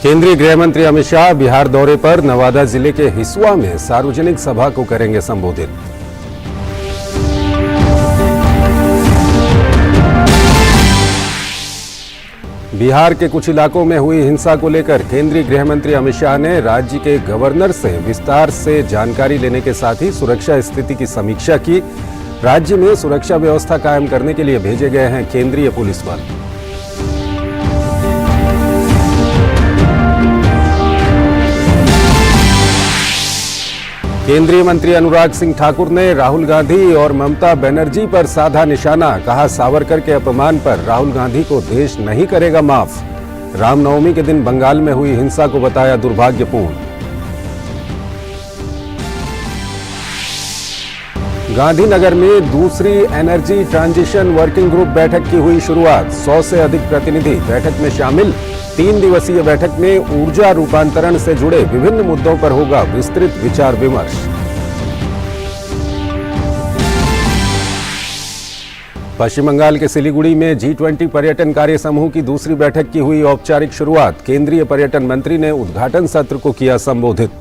केंद्रीय गृह मंत्री अमित शाह बिहार दौरे पर नवादा जिले के हिसुआ में सार्वजनिक सभा को करेंगे संबोधित। बिहार के कुछ इलाकों में हुई हिंसा को लेकर केंद्रीय गृह मंत्री अमित शाह ने राज्य के गवर्नर से विस्तार से जानकारी लेने के साथ ही सुरक्षा स्थिति की समीक्षा की। राज्य में सुरक्षा व्यवस्था कायम करने के लिए भेजे गए हैं केंद्रीय पुलिस बल। केंद्रीय मंत्री अनुराग सिंह ठाकुर ने राहुल गांधी और ममता बनर्जी पर साधा निशाना। कहा, सावरकर के अपमान पर राहुल गांधी को देश नहीं करेगा माफ। रामनवमी के दिन बंगाल में हुई हिंसा को बताया दुर्भाग्यपूर्ण। गांधीनगर में दूसरी एनर्जी ट्रांजिशन वर्किंग ग्रुप बैठक की हुई शुरुआत। 100 से अधिक प्रतिनिधि बैठक में शामिल। 3 दिवसीय बैठक में ऊर्जा रूपांतरण से जुड़े विभिन्न मुद्दों पर होगा विस्तृत विचार विमर्श। पश्चिम बंगाल के सिलीगुड़ी में G20 पर्यटन कार्य समूह की दूसरी बैठक की हुई औपचारिक शुरुआत। केंद्रीय पर्यटन मंत्री ने उद्घाटन सत्र को किया संबोधित।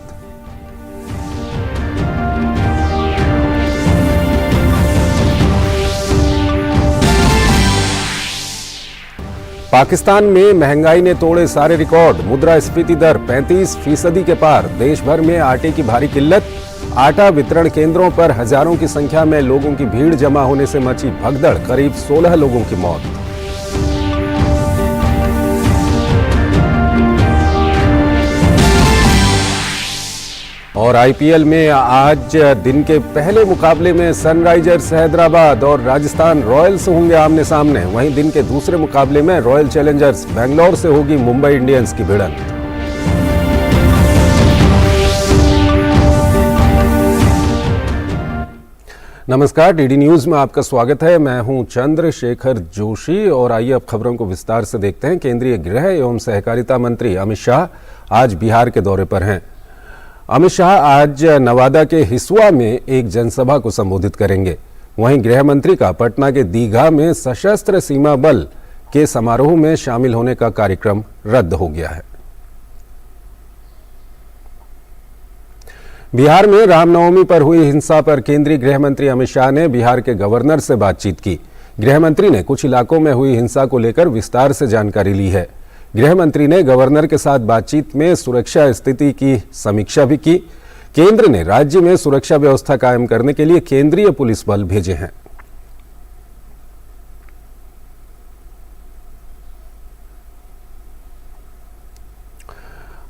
पाकिस्तान में महंगाई ने तोड़े सारे रिकॉर्ड। मुद्रास्फीति दर 35% के पार। देश भर में आटे की भारी किल्लत। आटा वितरण केंद्रों पर हजारों की संख्या में लोगों की भीड़ जमा होने से मची भगदड़। करीब 16 लोगों की मौत। और आईपीएल में आज दिन के पहले मुकाबले में सनराइजर्स हैदराबाद और राजस्थान रॉयल्स होंगे आमने सामने। वहीं दिन के दूसरे मुकाबले में रॉयल चैलेंजर्स बेंगलोर से होगी मुंबई इंडियंस की भिड़ंत। नमस्कार, डीडी न्यूज में आपका स्वागत है। मैं हूं चंद्रशेखर जोशी और आइए अब खबरों को विस्तार से देखते हैं। केंद्रीय गृह एवं सहकारिता मंत्री अमित शाह आज बिहार के दौरे पर हैं। अमित शाह आज नवादा के हिसुआ में एक जनसभा को संबोधित करेंगे। वहीं गृह मंत्री का पटना के दीघा में सशस्त्र सीमा बल के समारोह में शामिल होने का कार्यक्रम रद्द हो गया है। बिहार में रामनवमी पर हुई हिंसा पर केंद्रीय गृह मंत्री अमित शाह ने बिहार के गवर्नर से बातचीत की। गृह मंत्री ने कुछ इलाकों में हुई हिंसा को लेकर विस्तार से जानकारी ली है। गृह मंत्री ने गवर्नर के साथ बातचीत में सुरक्षा स्थिति की समीक्षा भी की। केंद्र ने राज्य में सुरक्षा व्यवस्था कायम करने के लिए केंद्रीय पुलिस बल भेजे हैं।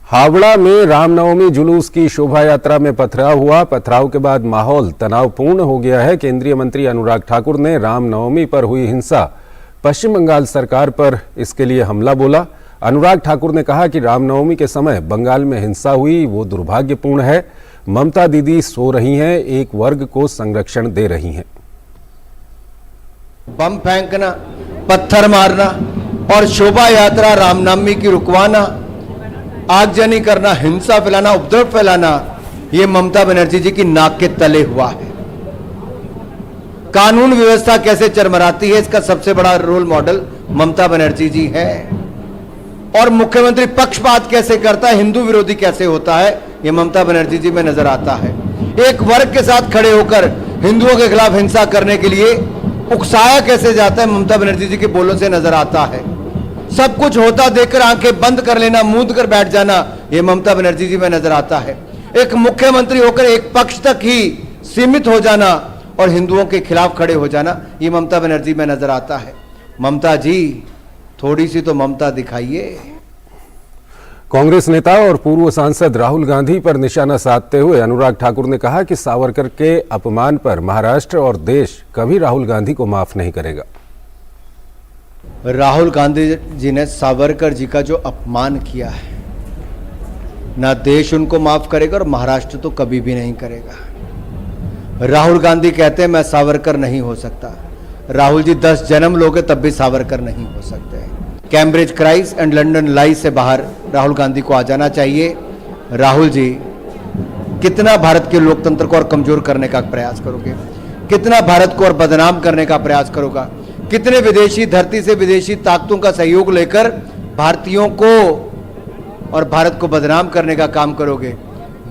हावड़ा में रामनवमी जुलूस की शोभा यात्रा में पथराव हुआ। पथराव के बाद माहौल तनावपूर्ण हो गया है। केंद्रीय मंत्री अनुराग ठाकुर ने रामनवमी पर हुई हिंसा पश्चिम बंगाल सरकार पर इसके लिए हमला बोला। अनुराग ठाकुर ने कहा कि रामनवमी के समय बंगाल में हिंसा हुई वो दुर्भाग्यपूर्ण है। ममता दीदी सो रही हैं, एक वर्ग को संरक्षण दे रही हैं। बम फेंकना, पत्थर मारना और शोभा यात्रा रामनवमी की रुकवाना, आगजनी करना, हिंसा फैलाना, उपद्रव फैलाना, ये ममता बनर्जी जी की नाक के तले हुआ है। कानून व्यवस्था कैसे चरमराती है, इसका सबसे बड़ा रोल मॉडल ममता बनर्जी जी है। और मुख्यमंत्री पक्षपात कैसे करता है, हिंदू विरोधी कैसे होता है, यह ममता बनर्जी जी में नजर आता है। एक वर्ग के साथ खड़े होकर हिंदुओं के खिलाफ हिंसा करने के लिए उकसाया कैसे जाता है, ममता बनर्जी जी के बोलों से नजर आता है। सब कुछ होता देखकर आंखें बंद कर लेना, मूंद कर बैठ जाना, यह ममता बनर्जी जी में नजर आता है। एक मुख्यमंत्री होकर एक पक्ष तक ही सीमित हो जाना और हिंदुओं के खिलाफ खड़े हो जाना, ये ममता बनर्जी में नजर आता है। ममता जी, थोड़ी सी तो ममता दिखाइए। कांग्रेस नेता और पूर्व सांसद राहुल गांधी पर निशाना साधते हुए अनुराग ठाकुर ने कहा कि सावरकर के अपमान पर महाराष्ट्र और देश कभी राहुल गांधी को माफ नहीं करेगा। राहुल गांधी जी ने सावरकर जी का जो अपमान किया है, ना देश उनको माफ करेगा और महाराष्ट्र तो कभी भी नहीं करेगा। राहुल गांधी कहते हैं मैं सावरकर नहीं हो सकता। राहुल जी 10 जन्म लोगे तब भी सावरकर नहीं हो सकते। Cambridge Christ and London lies से बाहर राहुल गांधी को आ जाना चाहिए। राहुल जी, कितना भारत के लोकतंत्र को और कमजोर करने का प्रयास करोगे, कितना भारत को और बदनाम करने का प्रयास करोगा, कितने विदेशी धरती से विदेशी ताकतों का सहयोग लेकर भारतीयों को और भारत को बदनाम करने का काम करोगे,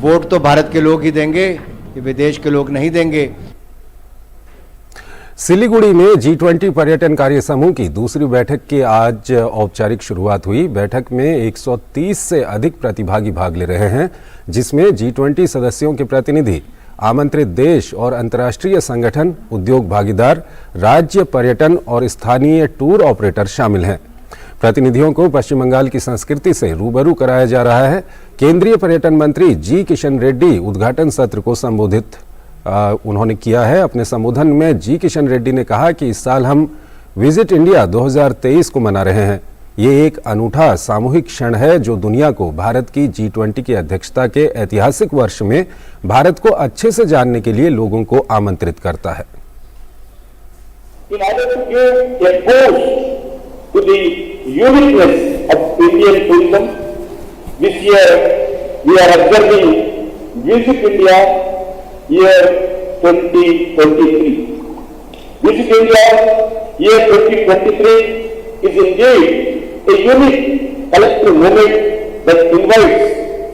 वोट तो भारत के लोग ही देंगे, ये विदेश के लोग नहीं देंगे। सिलीगुड़ी में G20 पर्यटन कार्य समूह की दूसरी बैठक की आज औपचारिक शुरुआत हुई। बैठक में 130 से अधिक प्रतिभागी भाग ले रहे हैं, जिसमें G20 सदस्यों के प्रतिनिधि, आमंत्रित देश और अंतर्राष्ट्रीय संगठन, उद्योग भागीदार, राज्य पर्यटन और स्थानीय टूर ऑपरेटर शामिल हैं। प्रतिनिधियों को पश्चिम बंगाल की संस्कृति से रूबरू कराया जा रहा है। केंद्रीय पर्यटन मंत्री जी किशन रेड्डी उद्घाटन सत्र को संबोधित उन्होंने किया है। अपने संबोधन में जी किशन रेड्डी ने कहा कि इस साल हम विजिट इंडिया 2023 को मना रहे हैं। ये एक अनूठा सामूहिक क्षण है जो दुनिया को भारत की G20 की अध्यक्षता के ऐतिहासिक वर्ष में भारत को अच्छे से जानने के लिए लोगों को आमंत्रित करता है। In order to give a boost to the uniqueness of Indian tourism, this year we are observing Visit India year 2023. Visit India year 2023 is indeed a unique collective movement that invites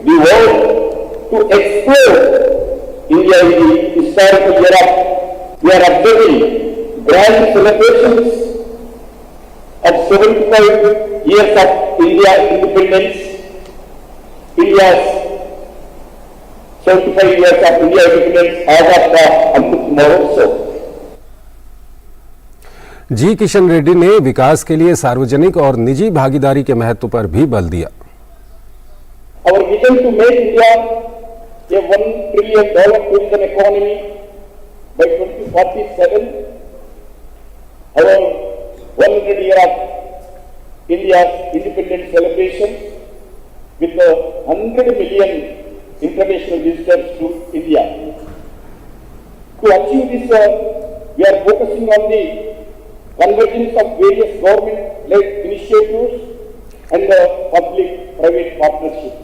the world to explore India in the historical era. We are observing grand celebrations of 75 years of India independence, India's 75 years of India independence as of the Amrit Mahotsav. जी किशन रेड्डी ने विकास के लिए सार्वजनिक और निजी भागीदारी के महत्व पर भी बल दिया। Our vision to make India a $1 trillion tourism economy by 2047, our 100 year of India's independence celebration with 100 million international visitors to India. To achieve this, we are focusing on the convergence of various government-led initiatives and public-private partnership.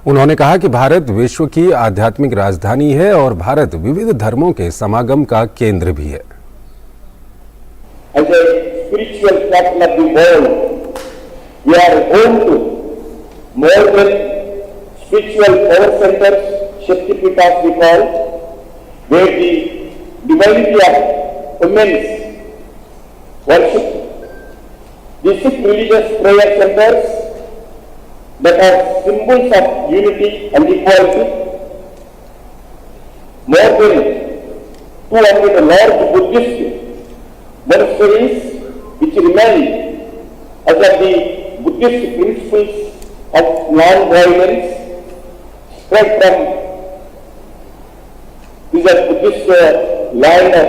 उन्होंने कहा कि भारत विश्व की आध्यात्मिक राजधानी है और भारत विविध धर्मों के समागम का केंद्र भी है। As a spiritual capital of the world, we are home to more than spiritual power centers, Shaktipitas we call, where the divinity of women's worship, the Sikh religious prayer centers that are symbols of unity and equality, more than 200 large Buddhist monasteries which remain as of the Buddhist principles of non-violence spread from this Buddhist land of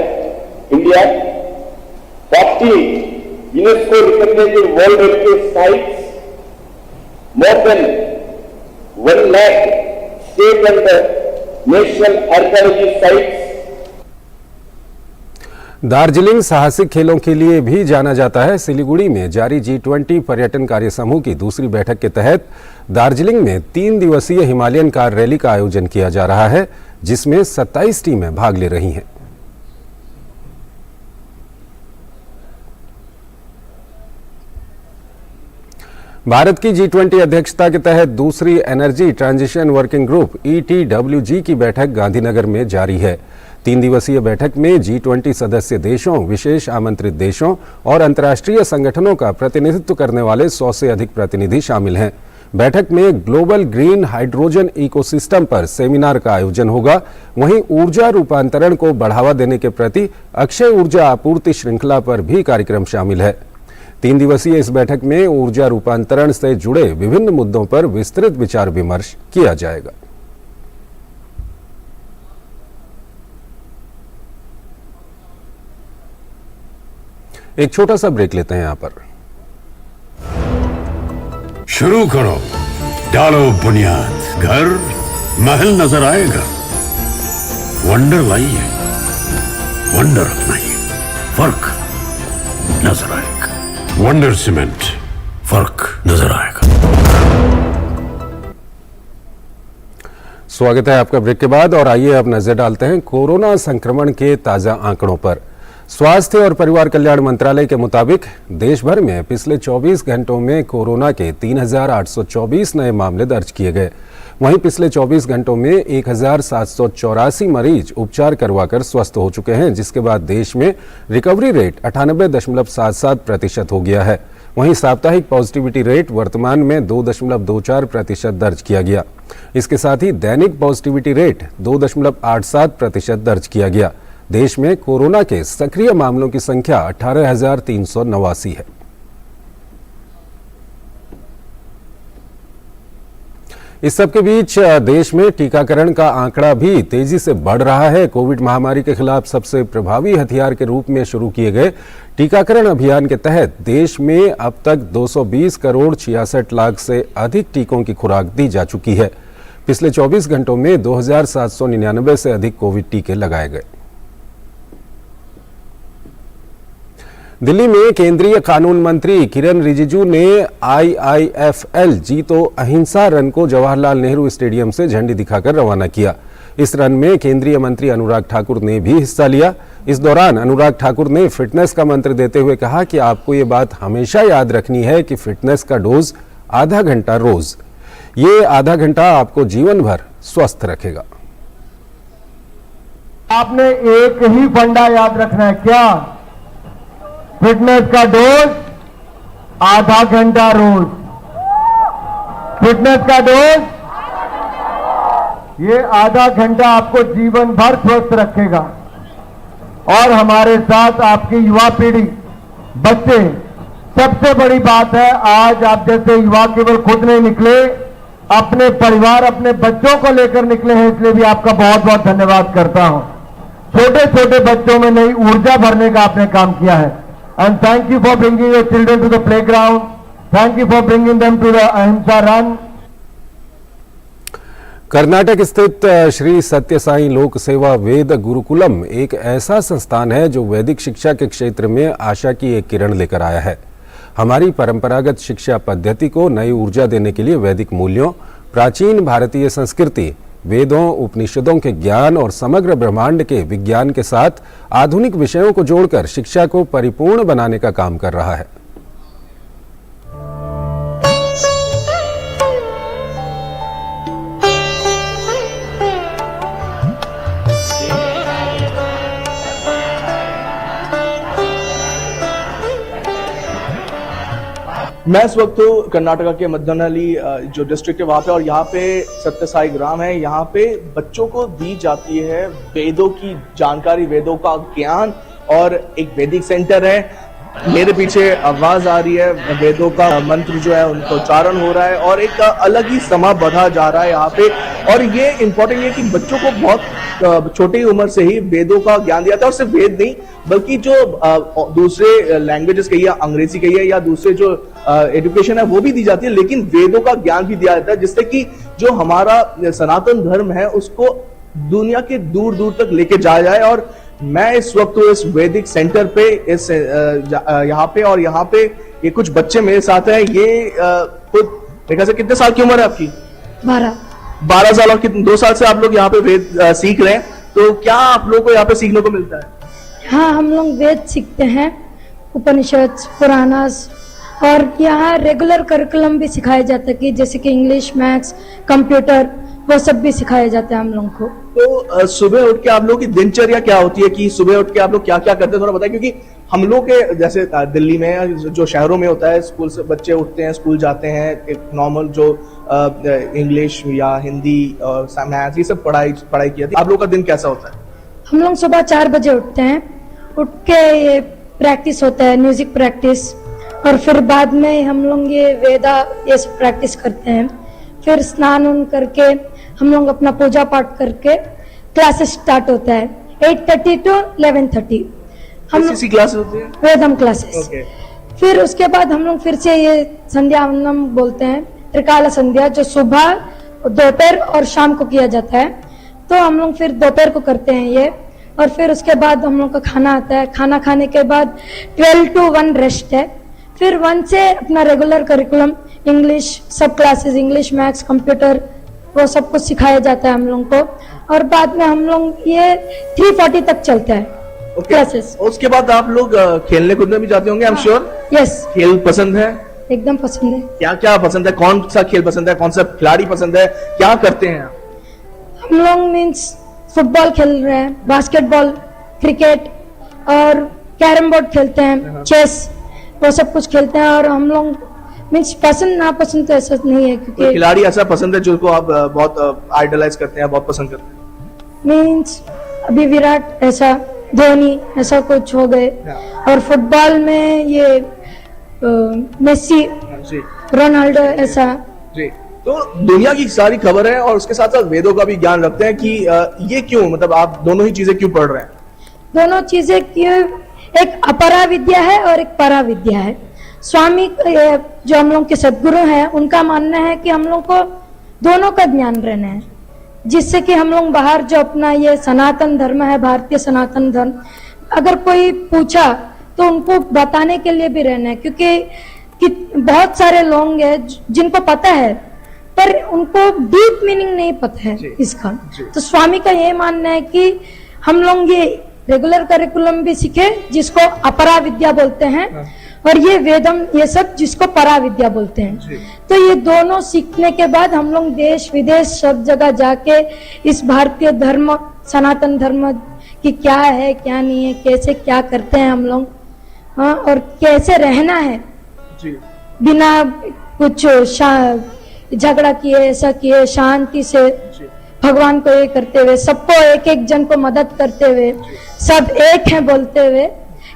India, 40 UNESCO recognized World Heritage Sites, more than 1 lakh state and national archaeology sites. Darjeeling साहसिक खेलों के लिए भी जाना जाता है। सिलीगुड़ी में जारी G20 पर्यटन कार्य समूह की दूसरी बैठक के तहत दार्जिलिंग में 3 दिवसीय हिमालयन कार रैली का आयोजन किया जा रहा है, जिसमें 27 टीमें भाग ले रही हैं। भारत की G20 अध्यक्षता के तहत दूसरी energy transition working group ETWG की बैठक गांधीनगर में जारी है। 3 दिवसीय बैठक में G20 सदस्य देशों, विशेष आमंत्रित देशों और अंतर्राष्ट्रीय संगठनों का प्रतिनिधित्व करने वाले 100 से अधिक प्रतिनिधि शामिल हैं। बैठक में ग्लोबल ग्रीन हाइड्रोजन इकोसिस्टम पर सेमिनार का आयोजन होगा। वहीं ऊर्जा रूपांतरण को बढ़ावा देने के प्रति अक्षय ऊर्जा आपूर्ति श्रृंखला पर भी कार्यक्रम शामिल है। 3 दिवसीय इस बैठक में ऊर्जा रूपांतरण से जुड़े विभिन्न मुद्दों पर विस्तृत विचार विमर्श किया जाएगा। एक छोटा सा ब्रेक लेते हैं यहां पर। शुरू करो, डालो बुनियाद, घर महल नजर आएगा। वंडर लाइए, वंडर अपनाइए, फर्क नजर आएगा। वंडर सीमेंट, फर्क नजर आएगा। स्वागत है आपका ब्रेक के बाद और आइए अब नजर डालते हैं कोरोना संक्रमण के ताजा आंकड़ों पर। स्वास्थ्य और परिवार कल्याण मंत्रालय के मुताबिक देश भर में पिछले 24 घंटों में कोरोना के 3,824 नए मामले दर्ज किए गए। वहीं पिछले 24 घंटों में 1,784 मरीज उपचार करवाकर स्वस्थ हो चुके हैं, जिसके बाद देश में रिकवरी रेट 98.77% हो गया है। वहीं साप्ताहिक पॉजिटिविटी रेट वर्तमान में 2.24% दर्ज किया गया। इसके साथ ही दैनिक पॉजिटिविटी रेट 2.87% दर्ज किया गया। देश में कोरोना के सक्रिय मामलों की संख्या 18,389 है। इस सबके बीच देश में टीकाकरण का आंकड़ा भी तेजी से बढ़ रहा है। कोविड महामारी के खिलाफ सबसे प्रभावी हथियार के रूप में शुरू किए गए टीकाकरण अभियान के तहत देश में अब तक 220 करोड़ 66 लाख से अधिक टीकों की खुराक दी जा चुकी है। पिछले 24 घंटों में 2,799 से अधिक कोविड टीके लगाए गए। दिल्ली में केंद्रीय कानून मंत्री किरण रिजिजू ने IIFL जीतो अहिंसा रन को जवाहरलाल नेहरू स्टेडियम से झंडी दिखाकर रवाना किया। इस रन में केंद्रीय मंत्री अनुराग ठाकुर ने भी हिस्सा लिया। इस दौरान अनुराग ठाकुर ने फिटनेस का मंत्र देते हुए कहा कि आपको ये बात हमेशा याद रखनी है कि फिटनेस का डोज आधा घंटा रोज, ये आधा घंटा आपको जीवन भर स्वस्थ रखेगा। आपने एक ही फंडा याद रखना है, क्या? फिटनेस का डोज आधा घंटा रोज। फिटनेस का डोज, ये आधा घंटा आपको जीवन भर स्वस्थ रखेगा। और हमारे साथ आपकी युवा पीढ़ी, बच्चे, सबसे बड़ी बात है आज आप जैसे युवा केवल खुद नहीं निकले, अपने परिवार, अपने बच्चों को लेकर निकले हैं, इसलिए भी आपका बहुत बहुत धन्यवाद करता हूं। छोटे छोटे बच्चों में नई ऊर्जा भरने का आपने काम किया है। And thank you for bringing your children to the playground. Thank you for bringing them to the Ahimsa Run. Karnataka स्थित श्री सत्य साई लोक सेवा वेद गुरुकुलम एक ऐसा संस्थान है जो वैदिक शिक्षा के क्षेत्र में आशा की एक किरण लेकर आया है। हमारी परंपरागत शिक्षा पद्धति को नई ऊर्जा देने के लिए वैदिक मूल्यों, प्राचीन भारतीय संस्कृति, वेदों, उपनिषदों के ज्ञान और समग्र ब्रह्मांड के विज्ञान के साथ आधुनिक विषयों को जोड़कर शिक्षा को परिपूर्ण बनाने का काम कर रहा है। मैं इस वक्त तो कर्नाटका के मदनहल्ली जो डिस्ट्रिक्ट है वहाँ पे, और यहाँ पे सत्य साई ग्राम है। यहाँ पे बच्चों को दी जाती है वेदों की जानकारी, वेदों का ज्ञान, और एक वैदिक सेंटर है। मेरे पीछे आवाज आ रही है, वेदों का मंत्र जो है उनका उच्चारण हो रहा है और एक अलग ही समा बढ़ा जा रहा है यहाँ पे। और ये इम्पोर्टेंट है कि बच्चों को बहुत छोटी उम्र से ही वेदों का ज्ञान दिया जाता है। और सिर्फ वेद नहीं, बल्कि जो दूसरे लैंग्वेजेस कहिए, अंग्रेजी कहिए, या दूसरे जो एजुकेशन है वो भी दी जाती है, लेकिन वेदों का ज्ञान भी दिया जाता है, जिससे कि जो हमारा सनातन धर्म है उसको दुनिया के दूर दूर तक लेके जाया जाए। और मैं इस वक्त इस वैदिक सेंटर पे इस यहाँ पे, और यहाँ पे ये कुछ बच्चे मेरे साथ हैं। ये खुद मेरे से कितने साल की उम्र है आपकी? 12 साल। और 2 साल से आप लोग यहाँ पे वेद सीख रहे हैं, तो क्या आप लोगों को यहाँ पे सीखने को मिलता है? हाँ, हम लोग वेद सीखते हैं, उपनिषद, पुराणास, और यहाँ रेगुलर करिकुलम भी सिखाया जाता है कि जैसे कि इंग्लिश, मैथ्स, कंप्यूटर, वो सब भी सिखाया जाता है हम लोगों को। तो सुबह उठ के आप लोगों की दिनचर्या क्या होती है, कि सुबह उठ के आप लोग क्या क्या करते हैं, थोड़ा बताइए। क्योंकि हम लोग के जैसे दिल्ली में जो शहरों में होता है, स्कूल से बच्चे उठते हैं, स्कूल जाते हैं, एक नॉर्मल जो इंग्लिश या हिंदी और मैथ्स ये सब पढ़ाई की जाती है। आप लोग का दिन कैसा होता है? हम लोग सुबह 4 बजे उठते हैं। उठ के प्रैक्टिस होता है, म्यूजिक प्रैक्टिस, और फिर बाद में हम लोग ये वेदा ये सब प्रैक्टिस करते हैं। फिर स्नान उन करके हम लोग अपना पूजा पाठ करके क्लासेस स्टार्ट होता है 8:30 to 11:30। हम लोग क्लासेस होती है, वेदम क्लासेस। फिर उसके बाद हम लोग फिर से ये संध्या वंदनम बोलते हैं, त्रिकाला संध्या, जो सुबह, दोपहर और शाम को किया जाता है। तो हम लोग फिर दोपहर को करते हैं ये, और फिर उसके बाद हम लोग का खाना आता है। खाना खाने के बाद 12 to 1 रेस्ट है। फिर 1 से अपना रेगुलर करिकुलम, इंग्लिश सब क्लासेस, इंग्लिश, मैथ्स, कंप्यूटर, वो सब कुछ सिखाया जाता है हम लोग को। और बाद में हम लोग ये 3:40 तक चलता है। क्लासेस। उसके बाद आप लोग खेलने कूदने भी जाते होंगे, आई एम श्योर। यस, खेल पसंद है? एकदम पसंद है। क्या क्या पसंद है? कौन सा खेल पसंद है? कौन सा खिलाड़ी पसंद है? क्या करते हैं आप? हम लोग मीन्स फुटबॉल खेल रहे हैं, बास्केटबॉल, क्रिकेट और कैरम बोर्ड खेलते हैं, चेस, वो सब कुछ खेलते हैं। और हम लोग मीन्स पसंद नापसंद तो ऐसा नहीं है, कोई क्योंकि खिलाड़ी ऐसा पसंद है जिसको आप बहुत आइडलाइज करते हैं, बहुत पसंद करते हैं? मीन्स अभी विराट ऐसा, धोनी ऐसा कुछ हो गए। और फुटबॉल में ये मेसी, जी रोनाल्डो ऐसा। जी। तो दुनिया की सारी खबर है और उसके साथ साथ वेदों का भी ज्ञान रखते हैं कि ये क्यों, मतलब आप दोनों ही चीजें क्यों पढ़ रहे हैं? दोनों चीजें क्यों, एक अपरा विद्या है और एक परा विद्या है। स्वामी जो हम लोग के सदगुरु हैं, उनका मानना है कि हम लोग को दोनों का ज्ञान रहना है, जिससे कि हम लोग बाहर जो अपना ये सनातन धर्म है, भारतीय सनातन धर्म, अगर कोई पूछा तो उनको बताने के लिए भी रहना है। क्योंकि बहुत सारे लोग हैं जिनको पता है पर उनको डीप मीनिंग नहीं पता है इसका। तो स्वामी का ये मानना है कि हम लोग ये रेगुलर करिकुलम भी सीखे, जिसको अपरा विद्या बोलते हैं, और ये वेदम, ये सब जिसको परा विद्या बोलते हैं। तो ये दोनों सीखने के बाद हम लोग देश विदेश सब जगह जाके इस भारतीय धर्म, सनातन धर्म की क्या है क्या नहीं है, कैसे क्या करते हैं हम लोग, हाँ, और कैसे रहना है जी। बिना कुछ झगड़ा किए, ऐसा किए, शांति से भगवान को ये करते हुए, सबको एक एक जन को मदद करते हुए, सब एक है बोलते हुए,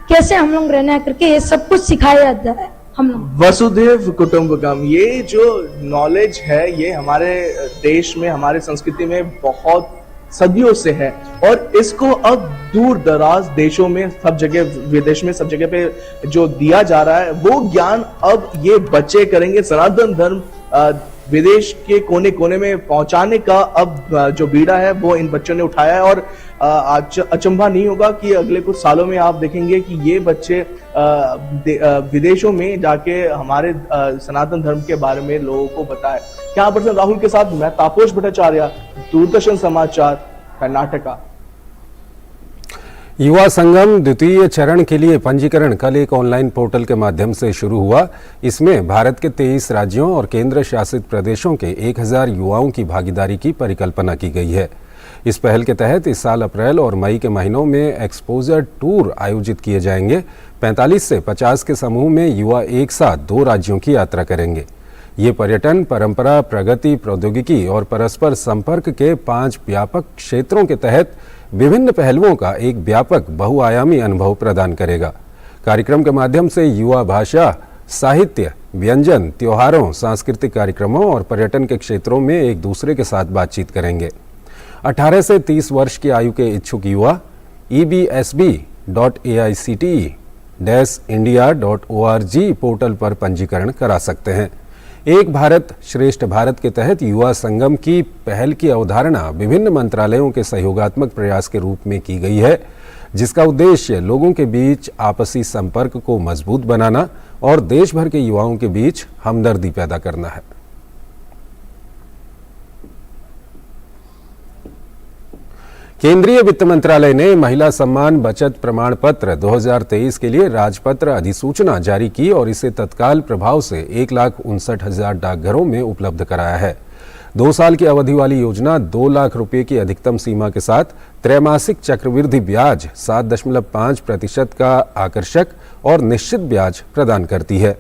कैसे हम लोग रहना करके ये सब कुछ सिखाया जाता है हम लोग। वसुधैव कुटुंबकम, ये जो नॉलेज है ये हमारे देश में, हमारे संस्कृति में बहुत सदियों से है और इसको अब दूर दराज देशों में, सब जगह, विदेश में, सब जगह पे जो दिया जा रहा है वो ज्ञान अब ये बच्चे करेंगे। सनातन धर्म विदेश के कोने कोने में पहुंचाने का अब जो बीड़ा है वो इन बच्चों ने उठाया है। और अचंभा नहीं होगा कि अगले कुछ सालों में आप देखेंगे कि ये बच्चे विदेशों में जाके हमारे सनातन धर्म के बारे में लोगों को बताए। क्या पर्सन राहुल के साथ मैं तापोश भट्टाचार्य, दूरदर्शन समाचार, कर्नाटका। युवा संगम द्वितीय चरण के लिए पंजीकरण कल एक ऑनलाइन पोर्टल के माध्यम से शुरू हुआ। इसमें भारत के 23 राज्यों और केंद्र शासित प्रदेशों के 1000 युवाओं की भागीदारी की परिकल्पना की गई है। इस पहल के तहत इस साल अप्रैल और मई के महीनों में एक्सपोजर टूर आयोजित किए जाएंगे। 45 से 50 के समूह में युवा एक साथ 2 राज्यों की यात्रा करेंगे। ये पर्यटन, परंपरा, प्रगति, प्रौद्योगिकी और परस्पर संपर्क के 5 व्यापक क्षेत्रों के तहत विभिन्न पहलुओं का एक व्यापक बहुआयामी अनुभव प्रदान करेगा। कार्यक्रम के माध्यम से युवा भाषा, साहित्य, व्यंजन, त्योहारों, सांस्कृतिक कार्यक्रमों और पर्यटन के क्षेत्रों में एक दूसरे के साथ बातचीत करेंगे। 18 से 30 वर्ष की आयु के इच्छुक युवा ebsb.aict-india.org पोर्टल पर पंजीकरण करा सकते हैं। एक भारत श्रेष्ठ भारत के तहत युवा संगम की पहल की अवधारणा विभिन्न मंत्रालयों के सहयोगात्मक प्रयास के रूप में की गई है, जिसका उद्देश्य लोगों के बीच आपसी संपर्क को मजबूत बनाना और देश भर के युवाओं के बीच हमदर्दी पैदा करना है। केंद्रीय वित्त मंत्रालय ने महिला सम्मान बचत प्रमाण पत्र 2023 के लिए राजपत्र अधिसूचना जारी की और इसे तत्काल प्रभाव से 1,59,000 डाकघरों में उपलब्ध कराया है। 2 साल की अवधि वाली योजना 2 लाख रुपए की अधिकतम सीमा के साथ त्रैमासिक चक्रवृद्धि ब्याज 7.5% का आकर्षक और निश्चित ब्याज प्रदान करती है।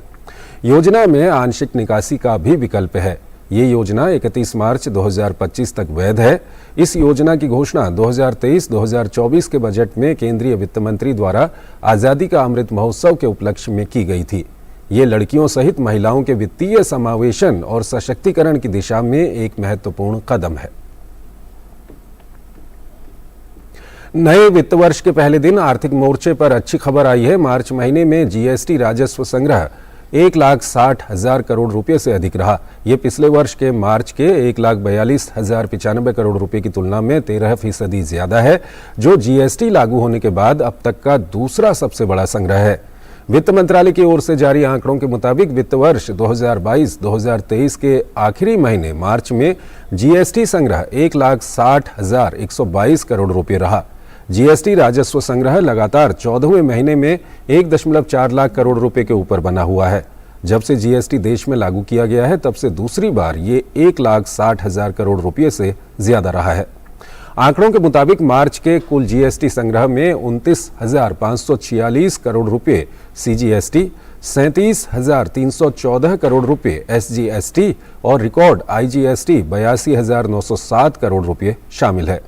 योजना में आंशिक निकासी का भी विकल्प है। ये योजना 31 मार्च 2025 तक वैध है। इस योजना की घोषणा 2023-2024 के बजट में केंद्रीय वित्त मंत्री द्वारा आज़ादी का अमृत महोत्सव के उपलक्ष्य में की गई थी। ये लड़कियों सहित महिलाओं के वित्तीय समावेशन और सशक्तिकरण की दिशा में एक महत्वपूर्ण कदम है। नए वित्त वर्ष के पहले दिन आर्थिक मोर्चे पर अच्छी खबर आई है। मार्च महीने में जीएसटी राजस्व संग्रह 1,60,000 करोड़ रुपए से अधिक रहा। ये पिछले वर्ष के मार्च के 1,42,095 करोड़ रुपए की तुलना में 13% ज्यादा है, जो जीएसटी लागू होने के बाद अब तक का दूसरा सबसे बड़ा संग्रह है। वित्त मंत्रालय की ओर से जारी आंकड़ों के मुताबिक वित्त वर्ष 2022-2023 के आखिरी महीने मार्च में जीएसटी संग्रह 1,60,122 करोड़ रुपए रहा, जीएसटी राजस्व संग्रह लगातार 14वें महीने में 1.4 लाख करोड़ रुपए के ऊपर बना हुआ है। जब से जीएसटी देश में लागू किया गया है तब से दूसरी बार ये 1,60,000 करोड़ रुपए से ज्यादा रहा है। आंकड़ों के मुताबिक मार्च के कुल जीएसटी संग्रह में 29,546 करोड़ रुपए सीजीएसटी, 37,314 करोड़ रुपए एसजीएसटी और रिकॉर्ड आईजीएसटी 82,907 करोड़ रुपए शामिल है।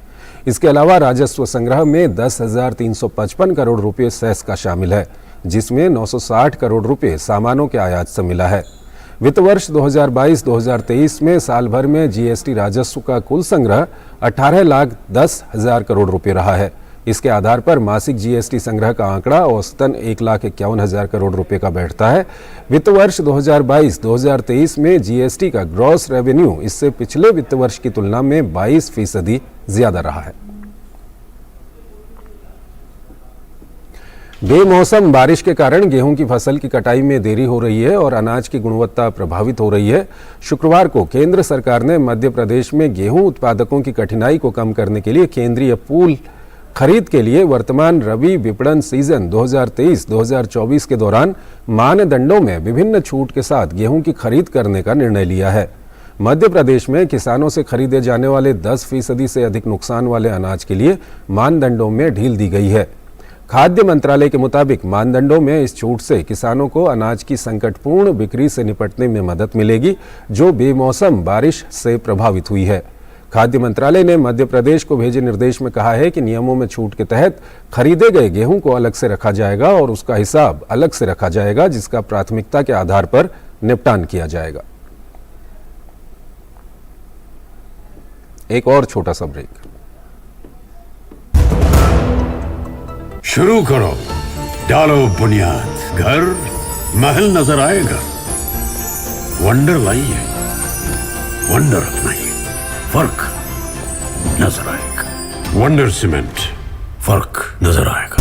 इसके अलावा राजस्व संग्रह में 10,355 करोड़ रुपए सेस का शामिल है, जिसमें 960 करोड़ रुपए सामानों के आयात से मिला है। वित्त वर्ष 2022-2023 में साल भर में जीएसटी राजस्व का कुल संग्रह 18,10,000 करोड़ रुपए रहा है। इसके आधार पर मासिक जीएसटी संग्रह का आंकड़ा औसतन 1,51,000 करोड़ रुपए का बैठता है। वित्त वर्ष 2022-2023 में जीएसटी का ग्रॉस रेवेन्यू इससे पिछले वित्त वर्ष की तुलना में 22% ज्यादा रहा है। बेमौसम बारिश के कारण गेहूं की फसल की कटाई में देरी हो रही है और अनाज की गुणवत्ता प्रभावित हो रही है। शुक्रवार को केंद्र सरकार ने मध्य प्रदेश में गेहूं उत्पादकों की कठिनाई को कम करने के लिए केंद्रीय पूल खरीद के लिए वर्तमान रबी विपणन सीजन 2023-2024 के दौरान मानदंडों में विभिन्न छूट के साथ गेहूं की खरीद करने का निर्णय लिया है। मध्य प्रदेश में किसानों से खरीदे जाने वाले 10% से अधिक नुकसान वाले अनाज के लिए मानदंडों में ढील दी गई है। खाद्य मंत्रालय के मुताबिक मानदंडों में इस छूट से किसानों को अनाज की संकटपूर्ण बिक्री से निपटने में मदद मिलेगी, जो बेमौसम बारिश से प्रभावित हुई है। खाद्य मंत्रालय ने मध्य प्रदेश को भेजे निर्देश में कहा है कि नियमों में छूट के तहत खरीदे गए गेहूं को अलग से रखा जाएगा और उसका हिसाब अलग से रखा जाएगा, जिसका प्राथमिकता के आधार पर निपटान किया जाएगा। एक और छोटा सा ब्रेक। शुरू करो, डालो बुनियाद, घर महल नजर आएगा। वंडर लाइए, वंडर अपनाइए, फर्क नजर आएगा। वंडर सीमेंट, फर्क नजर आएगा।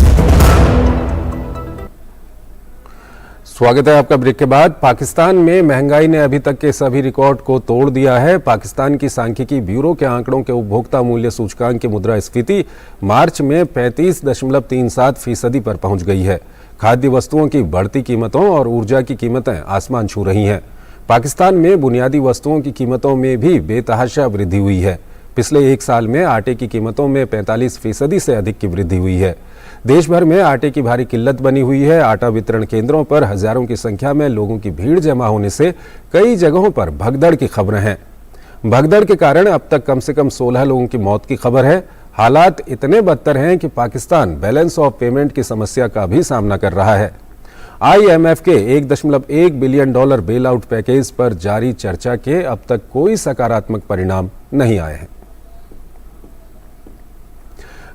स्वागत है आपका ब्रेक के बाद। पाकिस्तान में महंगाई ने अभी तक के सभी रिकॉर्ड को तोड़ दिया है। पाकिस्तान की सांख्यिकी ब्यूरो के आंकड़ों के उपभोक्ता मूल्य सूचकांक की मुद्रास्फीति मार्च में 35.37% पर पहुंच गई है। खाद्य वस्तुओं की बढ़ती कीमतों और ऊर्जा की कीमतें आसमान छू रही हैं। पाकिस्तान में बुनियादी वस्तुओं की कीमतों में भी बेतहाशा वृद्धि हुई है। पिछले एक साल में आटे की कीमतों में 45% से अधिक की वृद्धि हुई है। देश भर में आटे की भारी किल्लत बनी हुई है। आटा वितरण केंद्रों पर हजारों की संख्या में लोगों की भीड़ जमा होने से कई जगहों पर भगदड़ की खबरें हैं। भगदड़ के कारण अब तक कम से कम 16 लोगों की मौत की खबर है। हालात इतने बदतर हैं कि पाकिस्तान बैलेंस ऑफ पेमेंट की समस्या का भी सामना कर रहा है। IMF के $1.1 बिलियन बेल आउट पैकेज पर जारी चर्चा के अब तक कोई सकारात्मक परिणाम नहीं आए हैं।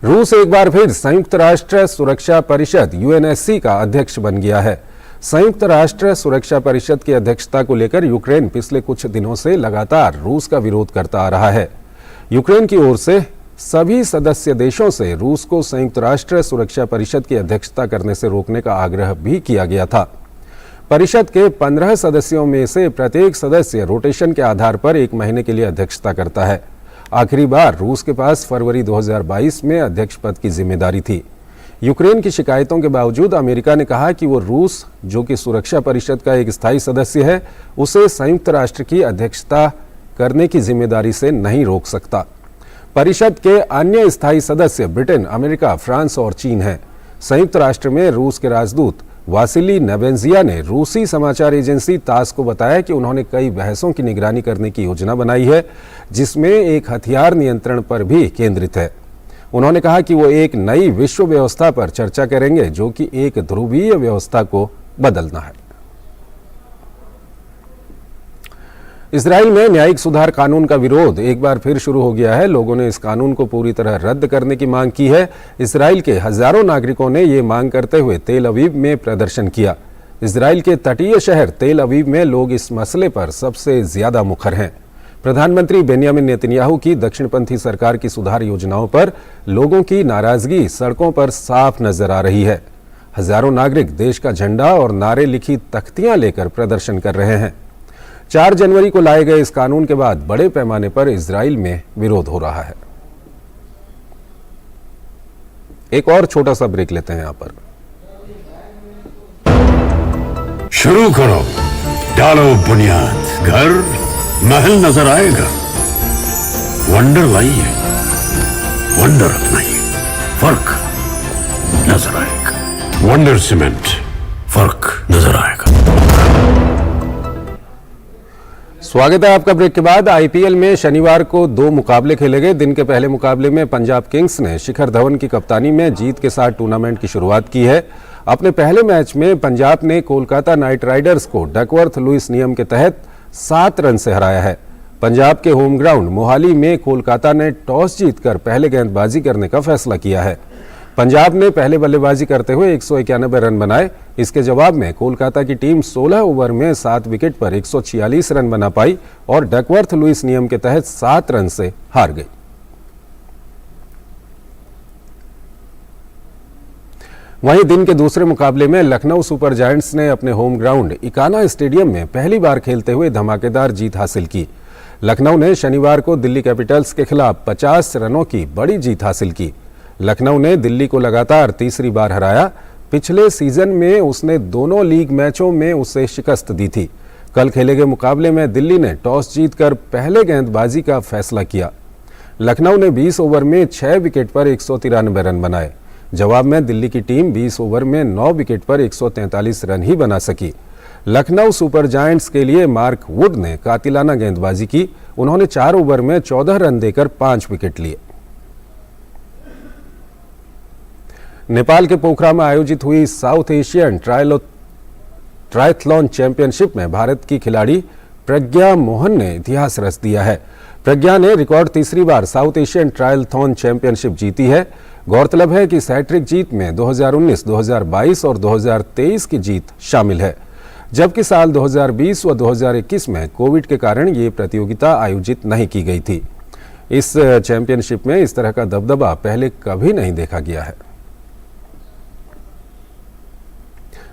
रूस एक बार फिर संयुक्त राष्ट्र सुरक्षा परिषद UNSC का अध्यक्ष बन गया है। संयुक्त राष्ट्र सुरक्षा परिषद की अध्यक्षता को लेकर यूक्रेन पिछले कुछ दिनों से लगातार रूस का विरोध करता आ रहा है। यूक्रेन की ओर से सभी सदस्य देशों से रूस को संयुक्त राष्ट्र सुरक्षा परिषद की अध्यक्षता करने से रोकने का आग्रह भी किया गया था। परिषद के 15 सदस्यों में से प्रत्येक सदस्य रोटेशन के आधार पर 1 महीने के लिए अध्यक्षता करता है। आखिरी बार रूस के पास फरवरी 2022 में अध्यक्ष पद की जिम्मेदारी थी। यूक्रेन की शिकायतों के बावजूद अमेरिका ने कहा कि वो रूस, जो कि सुरक्षा परिषद का एक स्थायी सदस्य है, उसे संयुक्त राष्ट्र की अध्यक्षता करने की जिम्मेदारी से नहीं रोक सकता। परिषद के अन्य स्थायी सदस्य ब्रिटेन, अमेरिका, फ्रांस और चीन हैं। संयुक्त राष्ट्र में रूस के राजदूत वासिली नेबेंजिया ने रूसी समाचार एजेंसी तास को बताया कि उन्होंने कई बहसों की निगरानी करने की योजना बनाई है, जिसमें एक हथियार नियंत्रण पर भी केंद्रित है। उन्होंने कहा कि वो एक नई विश्व व्यवस्था पर चर्चा करेंगे, जो कि एक ध्रुवीय व्यवस्था को बदलना है। इजराइल में न्यायिक सुधार कानून का विरोध एक बार फिर शुरू हो गया है। लोगों ने इस कानून को पूरी तरह रद्द करने की मांग की है। इजराइल के हजारों नागरिकों ने ये मांग करते हुए तेल अवीव में प्रदर्शन किया। इजराइल के तटीय शहर तेल अवीव में लोग इस मसले पर सबसे ज्यादा मुखर हैं। प्रधानमंत्री बेंयामिन नेतन्याहू की दक्षिणपंथी सरकार की सुधार योजनाओं पर लोगों की नाराजगी सड़कों पर साफ नजर आ रही है। हजारों नागरिक देश का झंडा और नारे लिखी तख्तियां लेकर प्रदर्शन कर रहे हैं। 4 जनवरी को लाए गए इस कानून के बाद बड़े पैमाने पर इजराइल में विरोध हो रहा है। एक और छोटा सा ब्रेक लेते हैं यहाँ पर। शुरू करो, डालो बुनियाद, घर महल नजर आएगा। वंडर लाइए, वंडर अपनाइए, फर्क नजर आएगा। वंडर सीमेंट, फर्क नजर आएगा। स्वागत है आपका ब्रेक के बाद। आईपीएल में शनिवार को 2 मुकाबले खेले गए। दिन के पहले मुकाबले में पंजाब किंग्स ने शिखर धवन की कप्तानी में जीत के साथ टूर्नामेंट की शुरुआत की है। अपने पहले मैच में पंजाब ने कोलकाता नाइट राइडर्स को डकवर्थ लुइस नियम के तहत 7 रन से हराया है। पंजाब के होम ग्राउंड मोहाली में कोलकाता ने टॉस जीतकर पहले गेंदबाजी करने का फैसला किया है। पंजाब ने पहले बल्लेबाजी करते हुए 191 रन बनाए। इसके जवाब में कोलकाता की टीम 16 ओवर में 7 विकेट पर 146 रन बना पाई और डकवर्थ लुइस नियम के तहत 7 रन से हार गई। वहीं दिन के दूसरे मुकाबले में लखनऊ सुपर जायंट्स ने अपने होम ग्राउंड इकाना स्टेडियम में पहली बार खेलते हुए धमाकेदार जीत हासिल की। लखनऊ ने शनिवार को दिल्ली कैपिटल्स के खिलाफ 50 रनों की बड़ी जीत हासिल की। लखनऊ ने दिल्ली को लगातार तीसरी बार हराया। पिछले सीजन में उसने दोनों लीग मैचों में उसे शिकस्त दी थी। कल खेले गए मुकाबले में दिल्ली ने टॉस जीतकर पहले गेंदबाजी का फैसला किया। लखनऊ ने 20 ओवर में 6 विकेट पर 193 रन बनाए। जवाब में दिल्ली की टीम 20 ओवर में 9 विकेट पर 143 रन ही बना सकी। लखनऊ सुपर जायंट्स के लिए मार्क वुड ने कातिलाना गेंदबाजी की। उन्होंने 4 ओवर में 14 रन देकर 5 विकेट लिए। नेपाल के पोखरा में आयोजित हुई साउथ एशियन ट्रायथलॉन चैंपियनशिप में भारत की खिलाड़ी प्रज्ञा मोहन ने इतिहास रच दिया है। प्रज्ञा ने रिकॉर्ड तीसरी बार साउथ एशियन ट्रायथलॉन चैंपियनशिप जीती है। गौरतलब है कि इस हैट्रिक जीत में 2019, 2022 और 2023 की जीत शामिल है, जबकि साल 2020 व 2021 में कोविड के कारण ये प्रतियोगिता आयोजित नहीं की गई थी। इस चैंपियनशिप में इस तरह का दबदबा पहले कभी नहीं देखा गया है।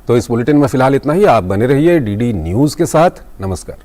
तो इस बुलेटिन में फिलहाल इतना ही। आप बने रहिए डीडी न्यूज के साथ। नमस्कार।